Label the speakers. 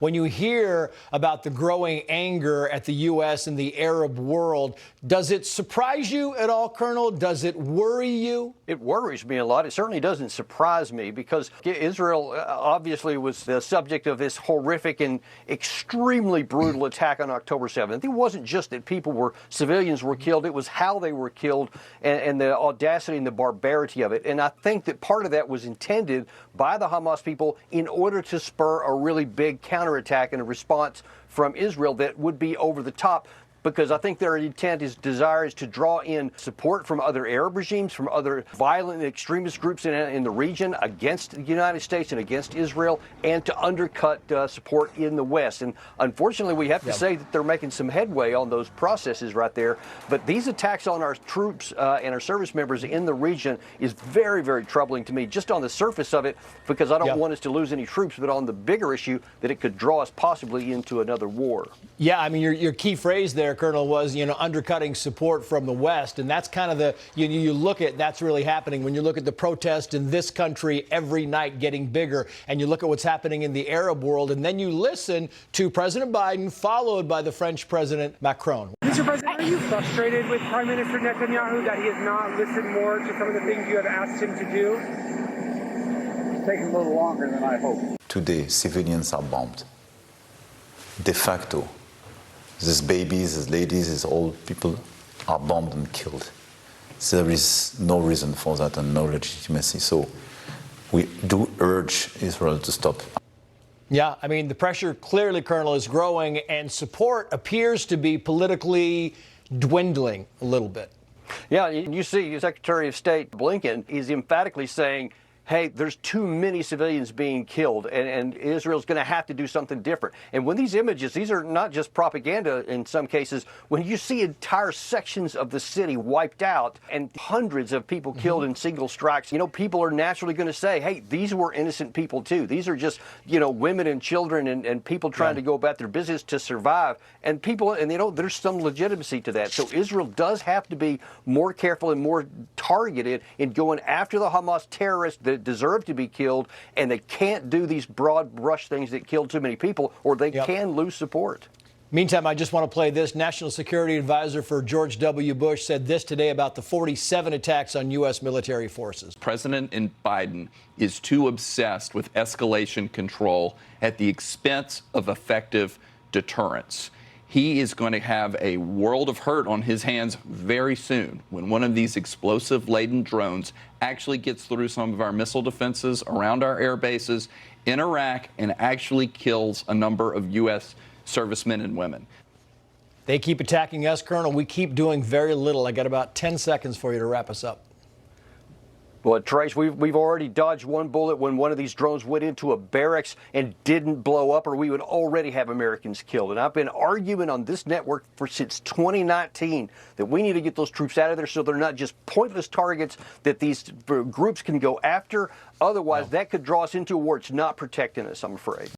Speaker 1: When you hear about the growing anger at the U.S. and the Arab world, does it surprise you at all, Colonel? Does it worry you?
Speaker 2: It worries me a lot. It certainly doesn't surprise me because Israel obviously was the subject of this horrific and extremely brutal attack on October 7th. It wasn't just that civilians were killed, it was how they were killed and the audacity and the barbarity of it. And I think that part of that was intended by the Hamas people in order to spur a really big counterattack and a response from Israel that would be over the top, because I think their intent desire is to draw in support from other Arab regimes, from other violent extremist groups in the region against the United States and against Israel, and to undercut support in the West. And unfortunately, we have to say that they're making some headway on those processes right there. But these attacks on our troops and our service members in the region is very, very troubling to me, just on the surface of it, because I don't want us to lose any troops, but on the bigger issue that it could draw us possibly into another war.
Speaker 1: Yeah, I mean, your key phrase there, Colonel, was, undercutting support from the West. And that's kind of you look at, that's really happening when you look at the protest in this country every night getting bigger, and you look at what's happening in the Arab world, and then you listen to President Biden, followed by the French President Macron.
Speaker 3: Mr. President, are you frustrated with Prime Minister Netanyahu that he has not listened more to some of the things you have asked him to do?
Speaker 4: It's taking a little longer than I hoped.
Speaker 5: Today, civilians are bombed. De facto. These babies, these ladies, these old people are bombed and killed. So there is no reason for that and no legitimacy. So we do urge Israel to stop.
Speaker 1: Yeah, I mean, the pressure clearly, Colonel, is growing, and support appears to be politically dwindling a little bit.
Speaker 2: Yeah, you see Secretary of State Blinken is emphatically saying, hey, there's too many civilians being killed, and Israel's going to have to do something different. And when these images, these are not just propaganda in some cases, when you see entire sections of the city wiped out and hundreds of people killed in single strikes, people are naturally going to say, hey, these were innocent people too. These are just, women and children and people trying to go about their business to survive. And there's some legitimacy to that. So Israel does have to be more careful and more targeted in going after the Hamas terrorists that deserve to be killed, and they can't do these broad brush things that kill too many people, or they can lose support.
Speaker 1: Meantime, I just want to play this. National Security Advisor for George W. Bush said this today about the 47 attacks on U.S. military forces.
Speaker 6: President Biden is too obsessed with escalation control at the expense of effective deterrence. He is going to have a world of hurt on his hands very soon when one of these explosive-laden drones actually gets through some of our missile defenses around our air bases in Iraq and actually kills a number of U.S. servicemen and women.
Speaker 1: They keep attacking us, Colonel. We keep doing very little. I got about 10 seconds for you to wrap us up.
Speaker 2: Well, Trace, we've already dodged one bullet when one of these drones went into a barracks and didn't blow up, or we would already have Americans killed. And I've been arguing on this network since 2019 that we need to get those troops out of there so they're not just pointless targets that these groups can go after. Otherwise, that could draw us into a war. It's not protecting us, I'm afraid.